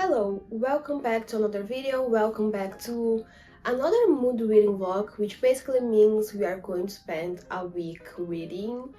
Hello, welcome back to another video, welcome back to another mood reading vlog, which basically means we are going to spend a week reading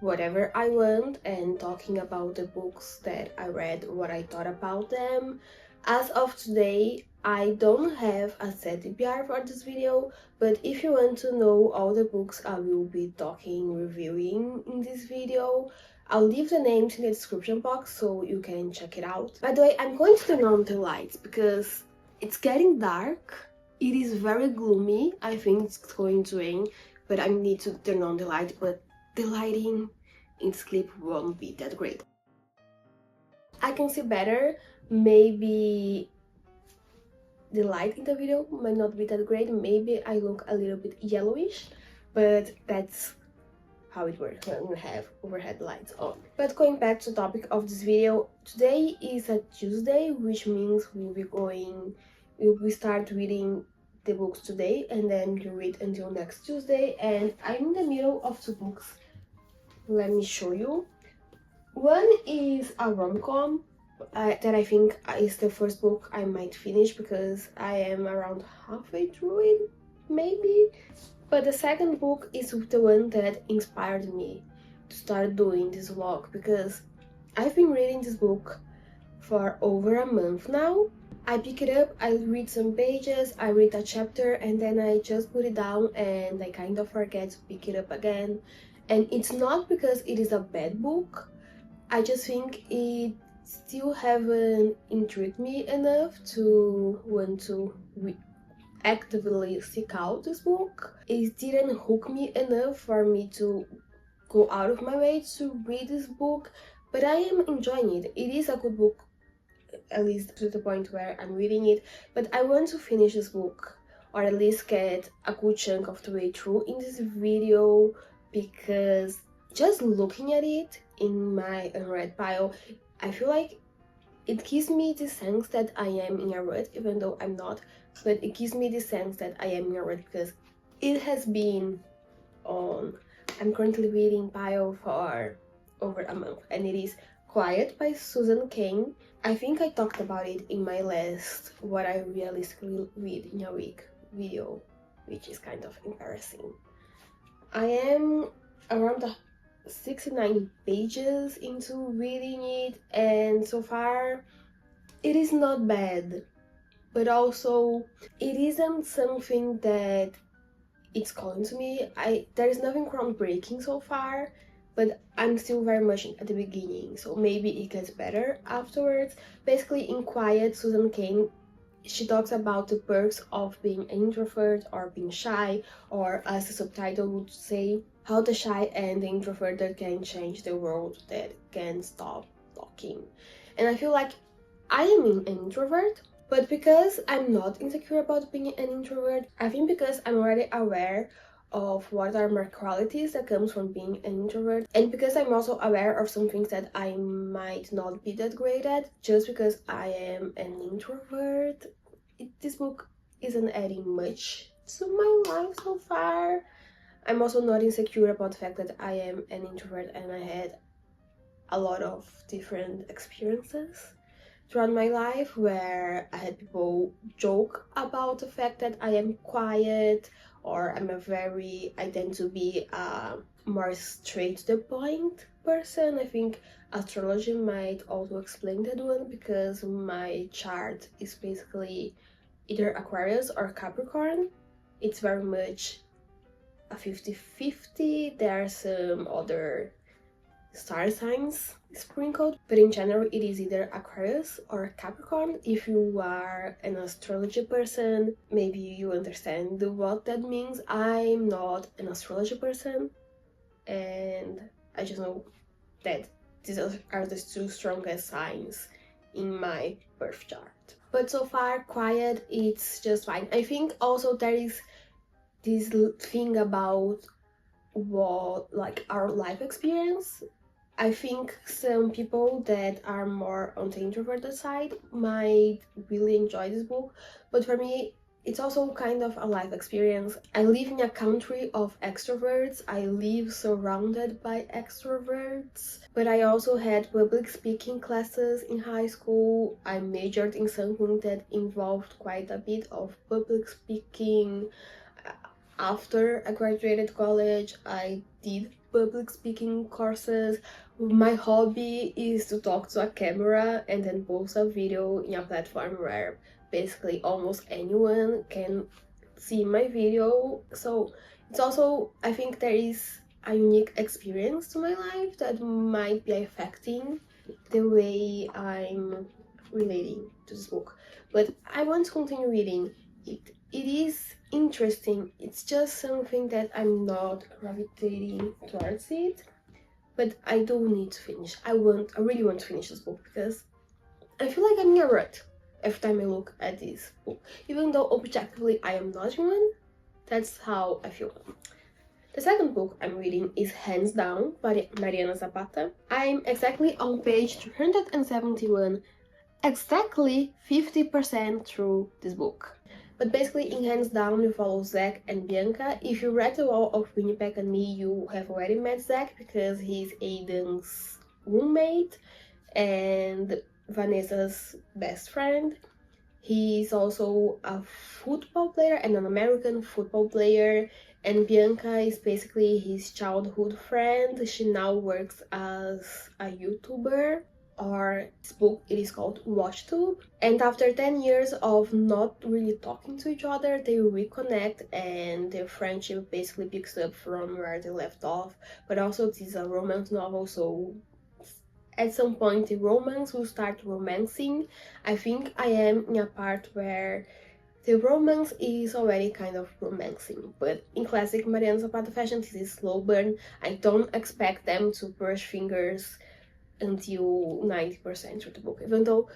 whatever I want and talking about the books that I read, what I thought about them. As of today, I don't have a set TBR for this video, but if you want to know all the books I will be reviewing in this video, I'll leave the names in the description box so you can check it out. By the way, I'm going to turn on the lights because it's getting dark. It is very gloomy. I think it's going to rain, but I need to turn on the light, but the lighting in this clip won't be that great. I can see better. Maybe the light in the video might not be that great. Maybe I look a little bit yellowish, but that's how it works when we have overhead lights on. But going back to the topic of this video, today is a Tuesday, which means we start reading the books today and then we read until next Tuesday. And I'm in the middle of two books. Let me show you. One is a rom-com that I think is the first book I might finish because I am around halfway through it, maybe. But the second book is the one that inspired me to start doing this vlog because I've been reading this book for over a month now. I pick it up, I read some pages, I read a chapter, and then I just put it down and I kind of forget to pick it up again. And it's not because it is a bad book, I just think it still haven't intrigued me enough to want to actively seek out this book. It didn't hook me enough for me to go out of my way to read this book, but I am enjoying it. It is a good book, at least to the point where I'm reading it, but I want to finish this book, or at least get a good chunk of the way through in this video, because just looking at it in my unread pile, I feel like it gives me the sense that I am in a rut, even though I'm not, but it gives me the sense that I am in a rut because it has been on, I'm currently reading pile for over a month, and it is Quiet by Susan Cain. I think I talked about it in my last what I realistically read in a week video, which is kind of embarrassing. I am around 69 pages into reading it, and so far it is not bad, but also it isn't something that it's calling to me. There is nothing groundbreaking so far, but I'm still very much at the beginning, so maybe it gets better afterwards. Basically, in Quiet, Susan Cain, she talks about the perks of being an introvert or being shy, or as the subtitle would say, how the shy and the introverted can change the world that can stop talking. And I feel like I am an introvert, but because I'm not insecure about being an introvert, I think because I'm already aware of what are my qualities that comes from being an introvert, and because I'm also aware of some things that I might not be that great at just because I am an introvert, this book isn't adding much to my life so far. I'm also not insecure about the fact that I am an introvert and I had a lot of different experiences throughout my life where I had people joke about the fact that I am quiet, or I tend to be a more straight to the point person. I think astrology might also explain that one because my chart is basically either Aquarius or Capricorn. It's very much a 50-50. There are some other star signs sprinkled, but in general it is either Aquarius or Capricorn. If you are an astrology person, maybe you understand what that means. I'm not an astrology person, and I just know that these are the two strongest signs in my birth chart. But so far, Quiet, it's just fine. I think also there is this thing about what, like, our life experience. I think some people that are more on the introverted side might really enjoy this book, but for me it's also kind of a life experience. I live in a country of extroverts. I live surrounded by extroverts. But I also had public speaking classes in high school. I majored in something that involved quite a bit of public speaking. After I graduated college, I did public speaking courses. My hobby is to talk to a camera and then post a video in a platform where basically almost anyone can see my video. So it's also, I think there is a unique experience to my life that might be affecting the way I'm relating to this book. But I want to continue reading it. It is interesting. It's just something that I'm not gravitating towards it, but I do need to finish. I really want to finish this book because I feel like I'm in a rut every time I look at this book. Even though objectively I am not one, that's how I feel. The second book I'm reading is Hands Down by Mariana Zapata. I'm exactly on page 371, exactly 50% through this book. But basically, in Hands Down, you follow Zach and Bianca. If you read The Wall of Winnipeg and Me, you have already met Zach because he's Aiden's roommate and Vanessa's best friend. He's also a football player and an American football player, and Bianca is basically his childhood friend. She now works as a YouTuber, or this book it is called WatchTube. And after 10 years of not really talking to each other, they reconnect and their friendship basically picks up from where they left off. But also this is a romance novel, so at some point the romance will start romancing. I think I am in a part where the romance is already kind of romancing, but in classic Mariana Zapata fashion, this is slow burn. I don't expect them to brush fingers until 90% of the book, even though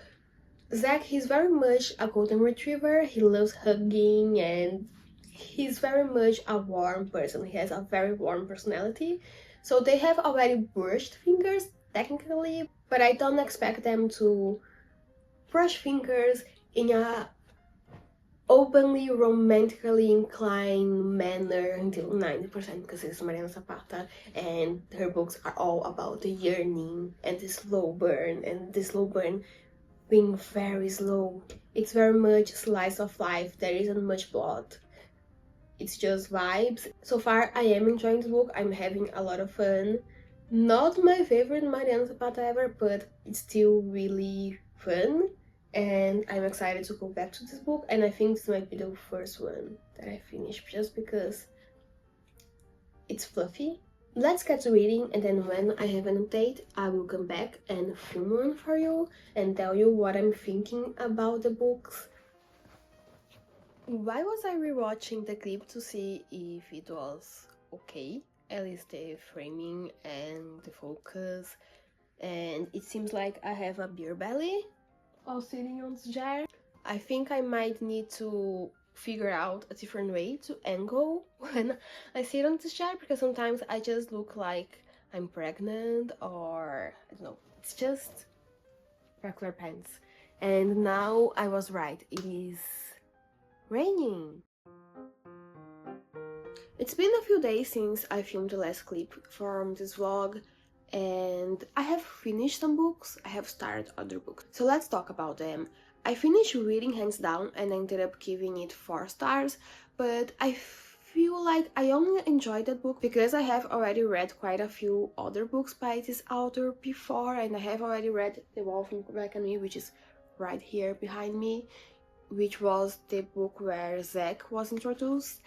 Zach, he's very much a golden retriever. He loves hugging and he's very much a warm person. He has a very warm personality. So they have already brushed fingers, technically, but I don't expect them to brush fingers in a openly romantically inclined manner until 90% because it's Mariana Zapata and her books are all about the yearning and the slow burn, and the slow burn being very slow. It's very much slice of life. There isn't much plot. It's just vibes. So far, I am enjoying the book. I'm having a lot of fun. Not my favorite Mariana Zapata ever, but it's still really fun. And I'm excited to go back to this book. And I think this might be the first one that I finish just because it's fluffy. Let's get to reading, and then when I have an update, I will come back and film one for you and tell you what I'm thinking about the books. Why was I rewatching the clip to see if it was okay? At least the framing and the focus. And it seems like I have a beer belly while sitting on this chair. I think I might need to figure out a different way to angle when I sit on this chair, because sometimes I just look like I'm pregnant, or I don't know, it's just regular pants. And now I was right, it is raining. It's been a few days since I filmed the last clip from this vlog, and I have finished some books, I have started other books. So let's talk about them. I finished reading Hands Down and I ended up giving it 4 stars, but I feel like I only enjoyed that book because I have already read quite a few other books by this author before, and I have already read The Wall of Winnipeg and Me, which is right here behind me, which was the book where Zach was introduced.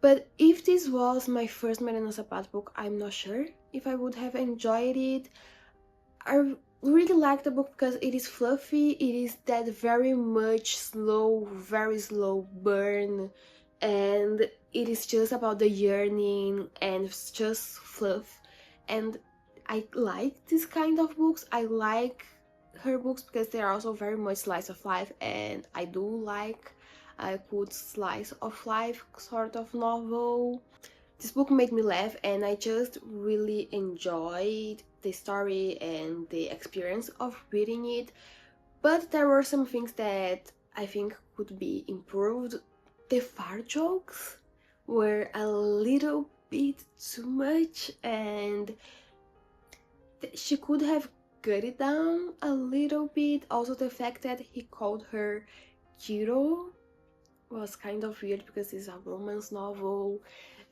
But if this was my first Mariana Zapata book, I'm not sure if I would have enjoyed it. I really like the book because it is fluffy, it is that very much slow, very slow burn, and it is just about the yearning and it's just fluff. And I like this kind of books. I like her books because they are also very much slice of life, and I do like a good slice of life sort of novel. This book made me laugh and I just really enjoyed the story and the experience of reading it, but there were some things that I think could be improved. The fart jokes were a little bit too much, and she could have cut it down a little bit. Also, the fact that he called her Kiro was kind of weird because it's a romance novel,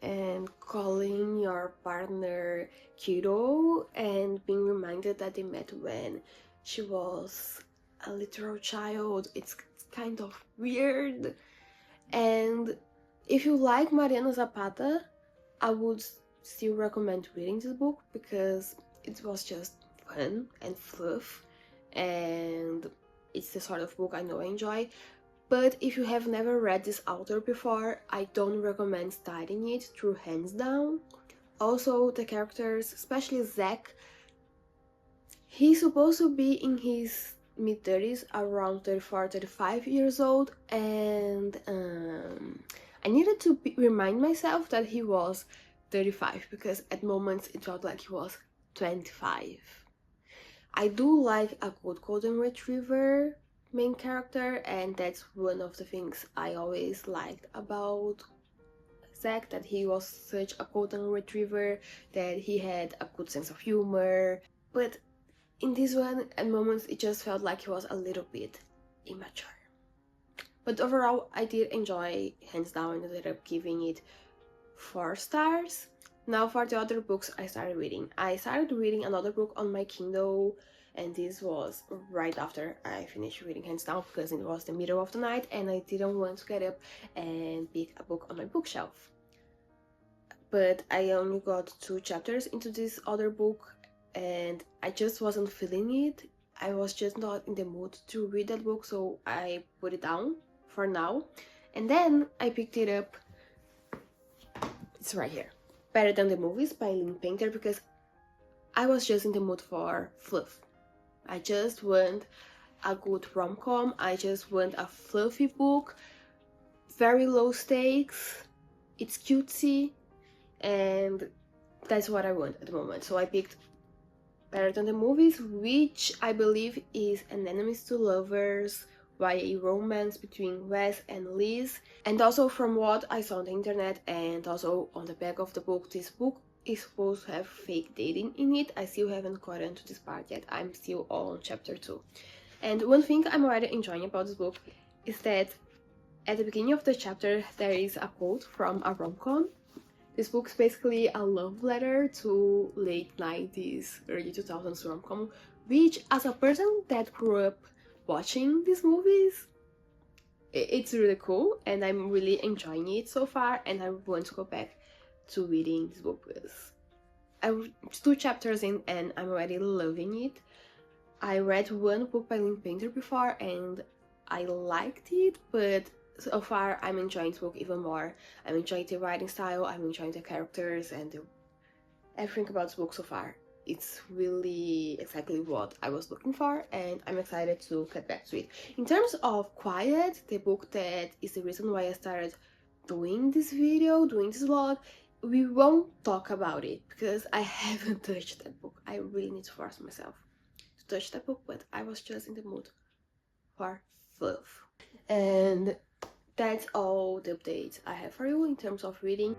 and calling your partner Kiro and being reminded that they met when she was a literal child, it's kind of weird. And if you like Mariana Zapata, I would still recommend reading this book because it was just fun and fluff, and it's the sort of book I know I enjoy. But if you have never read this author before, I don't recommend starting it through hands down. Also, the characters, especially Zach, he's supposed to be in his mid-30s, around 34, 35 years old, and I needed to remind myself that he was 35 because at moments it felt like he was 25. I do like a good golden retriever main character, and that's one of the things I always liked about Zack, that he was such a golden retriever, that he had a good sense of humor. But in this one, at moments it just felt like he was a little bit immature. But overall, I did enjoy, hands down, and ended up giving it 4 stars. Now for the other books I started reading. I started reading another book on my Kindle, and this was right after I finished reading hands down because it was the middle of the night and I didn't want to get up and pick a book on my bookshelf. But I only got 2 chapters into this other book and I just wasn't feeling it. I was just not in the mood to read that book, so I put it down for now. And then I picked it up. It's right here. Better Than the Movies by Lynn Painter, because I was just in the mood for fluff. I just want a good rom-com, I just want a fluffy book, very low stakes, it's cutesy, and that's what I want at the moment. So I picked Better Than the Movies, which I believe is an enemies to lovers YA romance between Wes and Liz. And also from what I saw on the internet and also on the back of the book, this book is supposed to have fake dating in it. I still haven't gotten to this part yet. I'm still on chapter 2. And one thing I'm already enjoying about this book is that at the beginning of the chapter there is a quote from a rom-com. This book is basically a love letter to late 90s, early 2000s rom-com, which as a person that grew up watching these movies, it's really cool and I'm really enjoying it so far, and I want to go back to reading this book because I'm 2 chapters in and I'm already loving it. I read one book by Lynn Painter before and I liked it, but so far I'm enjoying this book even more. I'm enjoying the writing style, I'm enjoying the characters, and everything about this book so far. It's really exactly what I was looking for, and I'm excited to get back to it. In terms of Quiet, the book that is the reason why I started doing this video, doing this vlog, we won't talk about it because I haven't touched that book. I really need to force myself to touch that book, but I was just in the mood for fluff. And that's all the updates I have for you in terms of reading.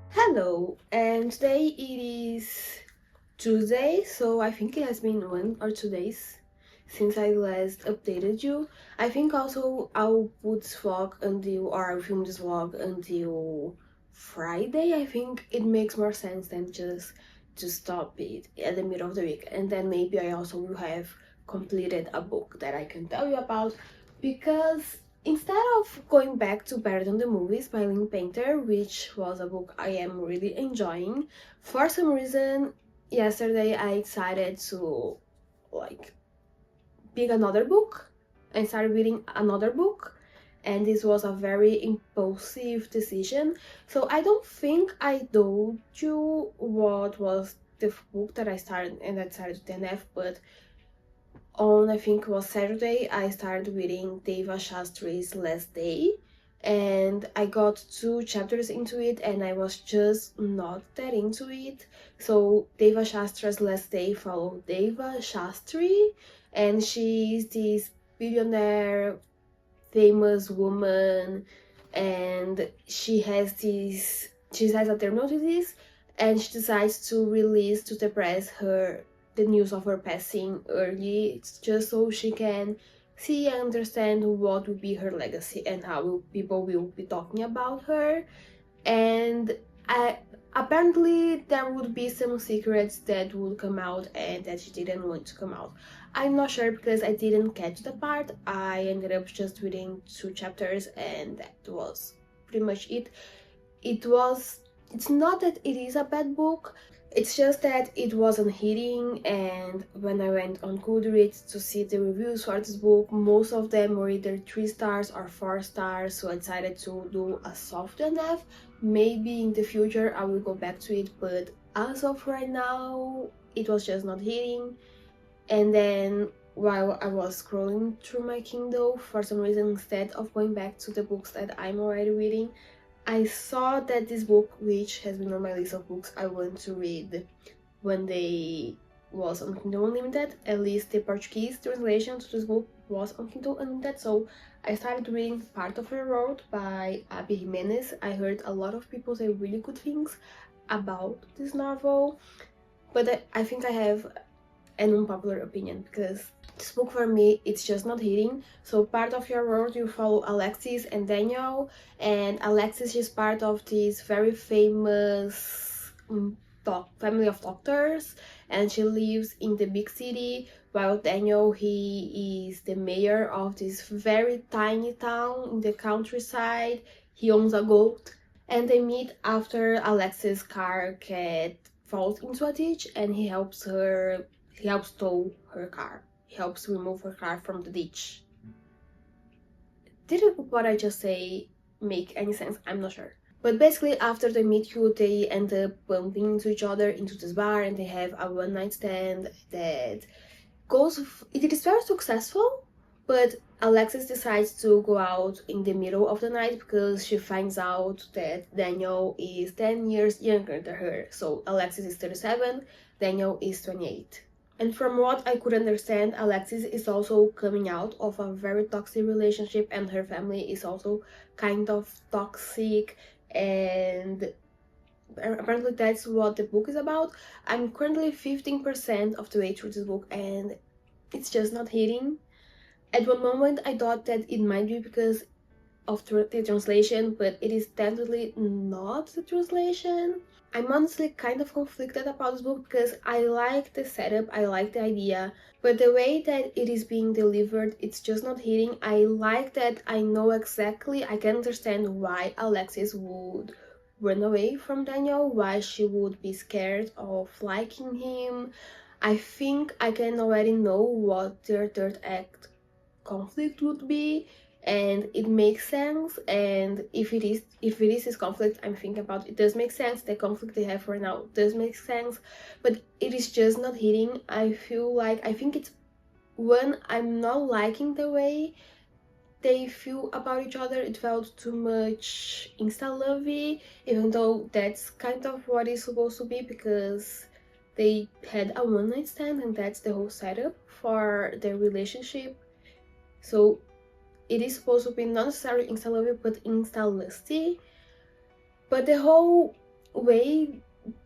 Hello, and today it is Tuesday, so I think it has been 1 or 2 days since I last updated you. I think also I'll put this vlog until, or I'll film this vlog until Friday. I think it makes more sense than just to stop it at the middle of the week, and then maybe I also will have completed a book that I can tell you about, because instead of going back to Better Than the Movies by Lynn Painter, which was a book I am really enjoying, for some reason yesterday I decided to pick another book and start reading another book, and this was a very impulsive decision. So I don't think I told you what was the book that I started, and I decided to DNF, but on, I think it was Saturday, I started reading Deva Shastri's Last Day, and I got 2 chapters into it and I was just not that into it. So Deva Shastra's last day followed Deva Shastri, and she's this billionaire famous woman, and she has a terminal disease, and she decides to release to the press the news of her passing early. It's just so she can see and understand what will be her legacy and how people will be talking about her. And I, apparently there would be some secrets that would come out and that she didn't want to come out. I'm not sure because I didn't catch the part. I ended up just reading 2 chapters and that was pretty much it. It's not that it is a bad book, it's just that it wasn't hitting, and when I went on Goodreads to see the reviews for this book, most of them were either 3 stars or 4 stars, so I decided to do a soft enough. Maybe in the future I will go back to it, but as of right now, it was just not hitting. And then while I was scrolling through my Kindle, for some reason, instead of going back to the books that I'm already reading, I saw that this book, which has been on my list of books I want to read when they was on Kindle Unlimited, at least the Portuguese translation to this book was on Kindle Unlimited, so I started reading Part of Your Road by Abby Jimenez. I heard a lot of people say really good things about this novel, but I think I have an unpopular opinion because this book for me, it's just not hitting. So Part of Your World, you follow Alexis and Daniel, and Alexis is part of this very famous family of doctors, and she lives in the big city, while Daniel, he is the mayor of this very tiny town in the countryside. He owns a goat, and they meet after Alexis' car falls into a ditch, and he helps tow her car. He helps remove her car from the ditch. Did what I just say make any sense? I'm not sure. But basically, after they meet you, they end up bumping into each other into this bar, and they have a one-night stand that it is very successful, but Alexis decides to go out in the middle of the night because she finds out that Daniel is 10 years younger than her. So Alexis is 37, Daniel is 28. And from what I could understand, Alexis is also coming out of a very toxic relationship, and her family is also kind of toxic, and apparently that's what the book is about. I'm currently 15% of the way through this book and it's just not hitting. At one moment I thought that it might be because of the translation, but it is definitely not the translation. I'm honestly kind of conflicted about this book because I like the setup, I like the idea, but the way that it is being delivered, it's just not hitting. I like that I know exactly, I can understand why Alexis would run away from Daniel, why she would be scared of liking him. I think I can already know what their third act conflict would be, and it makes sense. And if it is this conflict I'm thinking about, it does make sense. The conflict they have right now does make sense, but it is just not hitting. I think it's when I'm not liking the way they feel about each other. It felt too much insta-lovey, even though that's kind of what it's supposed to be because they had a one-night stand and that's the whole setup for their relationship. So it is supposed to be not necessarily insta-lovey but insta-lusty. But the whole way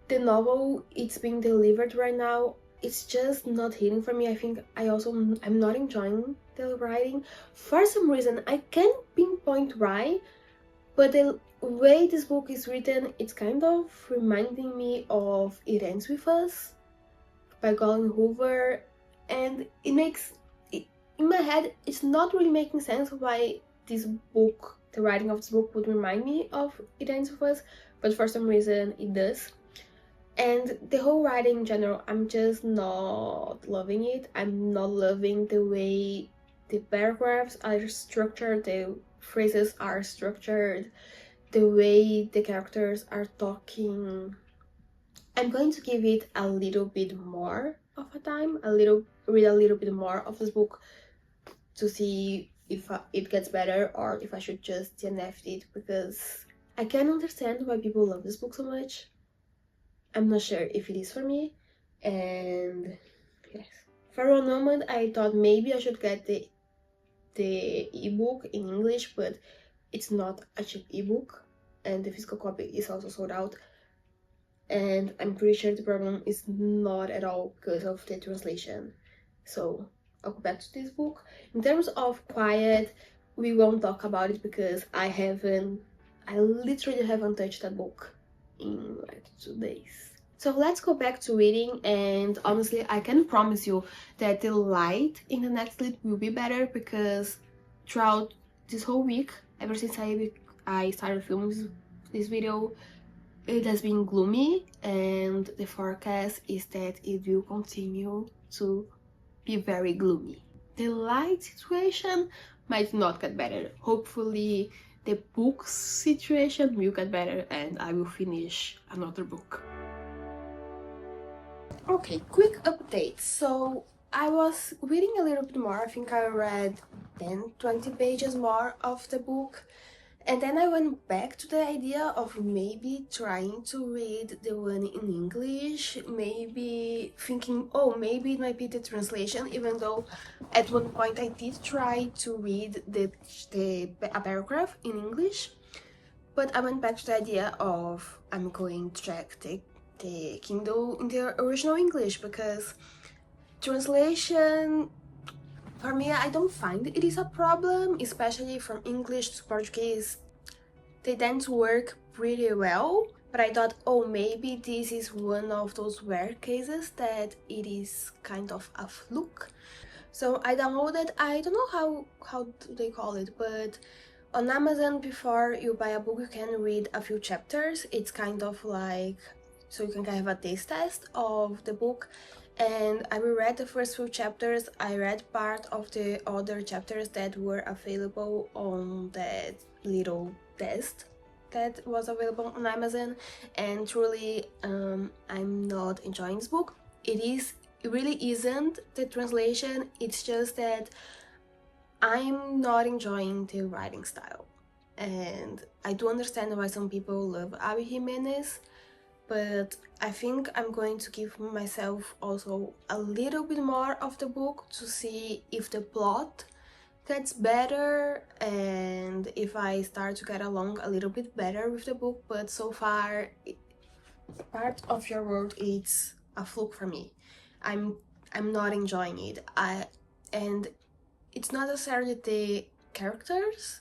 the novel it's being delivered right now, it's just not hitting for me. I think I'm not enjoying the writing for some reason. I can't pinpoint why, but the way this book is written, it's kind of reminding me of It Ends With Us by Colin Hoover, and in my head it's not really making sense why the writing of this book would remind me of It Ends With Us, but for some reason it does. And the whole writing in general, I'm just not loving it. I'm not loving the way the paragraphs are structured, the phrases are structured, the way the characters are talking. I'm going to give it a little bit more of a time, read a little bit more of this book to see if it gets better or if I should just DNF it, because I can understand why people love this book so much. I'm not sure if it is for me. And yes, for a moment I thought maybe I should get the ebook in English, but it's not a cheap ebook and the physical copy is also sold out. And I'm pretty sure the problem is not at all because of the translation. So I'll go back to this book. In terms of quiet, we won't talk about it because I literally haven't touched that book in like 2 days. So let's go back to reading, and honestly I can promise you that the light in the next clip will be better, because throughout this whole week, ever since I started filming this video, it has been gloomy, and the forecast is that it will continue to be very gloomy. The light situation might not get better. Hopefully the book situation will get better and I will finish another book. Okay, quick update. So I was reading a little bit more. I think I read 10-20 pages more of the book. And then I went back to the idea of maybe trying to read the one in English, maybe thinking, oh, maybe it might be the translation, even though at one point I did try to read a paragraph in English. But I went back to the idea of I'm going to check the Kindle in the original English, because translation, for me, I don't find it is a problem, especially from English to Portuguese. They tend to work pretty well, but I thought, oh, maybe this is one of those rare cases that it is kind of a fluke. So I downloaded, I don't know how do they call it, but on Amazon, before you buy a book, you can read a few chapters. It's kind of like, so you can have a taste test of the book. And I reread the first few chapters. I read part of the other chapters that were available on that little test that was available on Amazon, and truly I'm not enjoying this book. It really isn't the translation, it's just that I'm not enjoying the writing style. And I do understand why some people love Abby Jimenez, but I think I'm going to give myself also a little bit more of the book to see if the plot gets better and if I start to get along a little bit better with the book. But so far, part of your world is a fluke for me. I'm not enjoying it. And it's not necessarily the characters,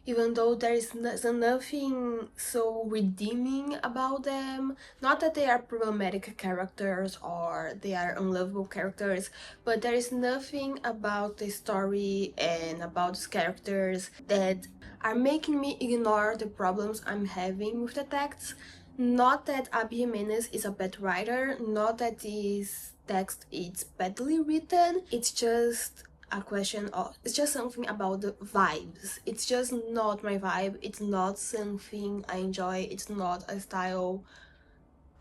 even though there is nothing so redeeming about them. Not that they are problematic characters or they are unlovable characters, but there is nothing about the story and about these characters that are making me ignore the problems I'm having with the text. Not that Abby Jimenez is a bad writer, not that this text is badly written, it's just a question of, it's just something about the vibes. It's just not my vibe, it's not something I enjoy, it's not a style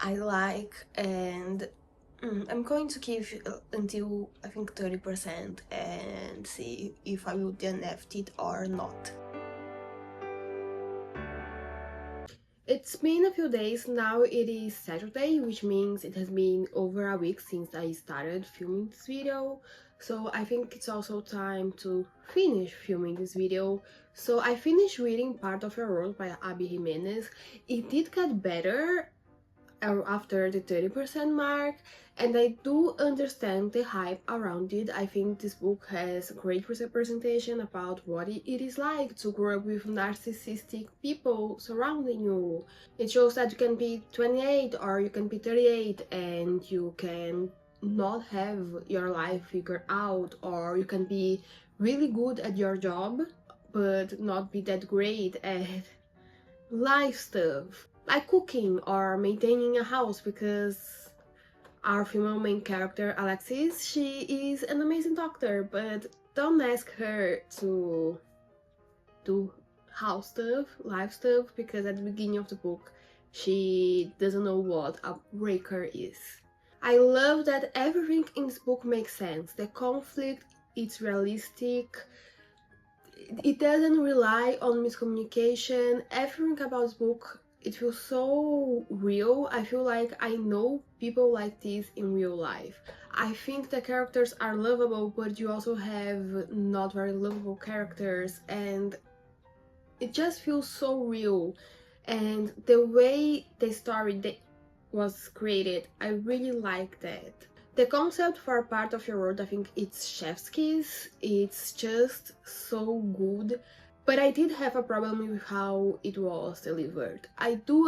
I like, and I'm going to give until I think 30% and see if I will DNF it or not. It's been a few days now. It is Saturday, which means it has been over a week since I started filming this video. So I think it's also time to finish filming this video. So I finished reading Part of Your World by Abby Jimenez. It did get better after the 30% mark, and I do understand the hype around it. I think this book has great representation about what it is like to grow up with narcissistic people surrounding you. It shows that you can be 28 or you can be 38 and you can not have your life figured out, or you can be really good at your job but not be that great at life stuff, like cooking or maintaining a house, because our female main character, Alexis, she is an amazing doctor, but don't ask her to do house stuff, life stuff, because at the beginning of the book, she doesn't know what a breaker is. I love that everything in this book makes sense. The conflict, it's realistic. it doesn't rely on miscommunication. Everything about this book, it feels so real. I feel like I know people like this in real life. I think the characters are lovable, but you also have not very lovable characters, and it just feels so real. And the way the story was created, I really like that. The concept for Part of Your World, I think it's chef's kiss. It's just so good. But I did have a problem with how it was delivered. I do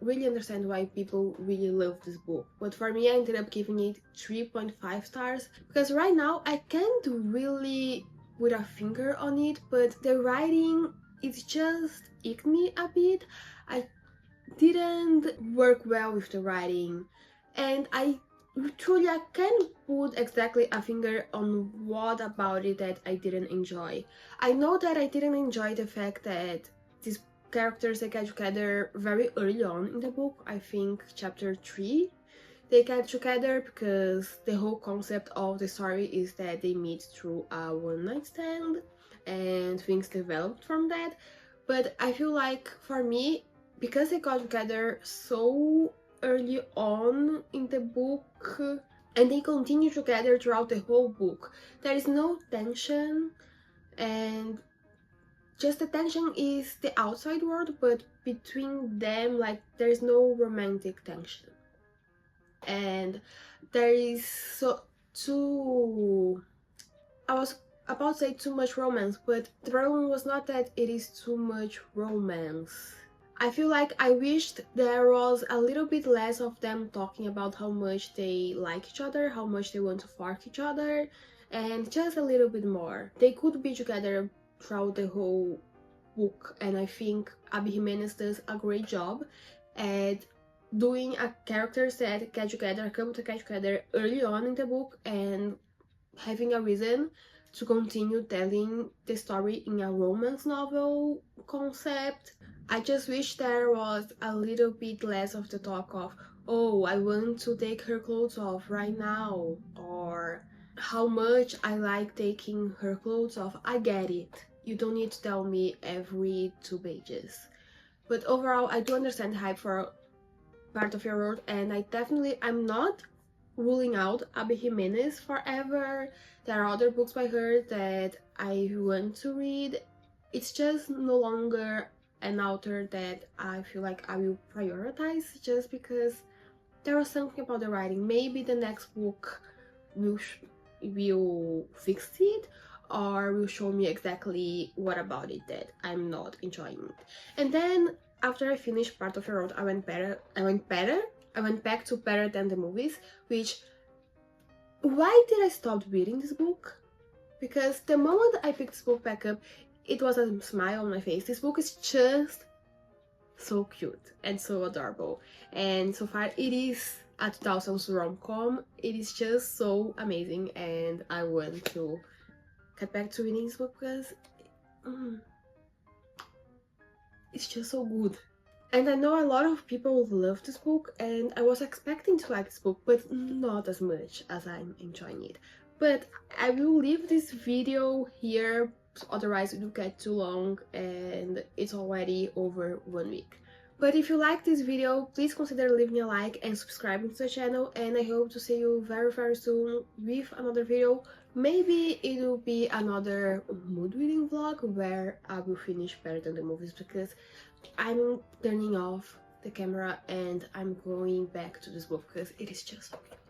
really understand why people really love this book. But for me, I ended up giving it 3.5 stars. Because right now, I can't really put a finger on it, but the writing, it just icked me a bit. I didn't work well with the writing, and I can't put exactly a finger on what about it that I didn't enjoy. I know that I didn't enjoy the fact that these characters, they get together very early on in the book. I think chapter 3 they get together, because the whole concept of the story is that they meet through a one-night stand and things developed from that. But I feel like for me, because they got together so early on in the book and they continue together throughout the whole book, there is no tension, and just the tension is the outside world, but between them, like, there is no romantic tension. And there is I was about to say too much romance, but the problem was not that it is too much romance. I feel like I wished there was a little bit less of them talking about how much they like each other, how much they want to fuck each other, and just a little bit more. They could be together throughout the whole book, and I think Abby Jimenez does a great job at doing a characters that get together, a couple to get together early on in the book, and having a reason to continue telling the story in a romance novel concept. I just wish there was a little bit less of the talk of, oh, I want to take her clothes off right now, or how much I like taking her clothes off. I get it. You don't need to tell me every 2 pages. But overall, I do understand the hype for Part of Your World, and I'm not ruling out Abby Jimenez forever. There are other books by her that I want to read. It's just no longer an author that I feel like I will prioritize, just because there was something about the writing. Maybe the next book will fix it, or will show me exactly what about it that I'm not enjoying it. And then after I finished Part of Your Road, I went back to Better Than the Movies, which, why did I stop reading this book? Because the moment I picked this book back up, it was a smile on my face. This book is just so cute and so adorable, and so far it is a 2000s rom-com. It is just so amazing, and I want to get back to reading this book because it's just so good. And I know a lot of people love this book, and I was expecting to like this book, but not as much as I'm enjoying it. But I will leave this video here, otherwise it will get too long, and it's already over 1 week. But if you like this video, please consider leaving a like and subscribing to the channel, and I hope to see you very soon with another video. Maybe it will be another mood reading vlog where I will finish Better Than the Movies, because I'm turning off the camera and I'm going back to this book because it is just so cute.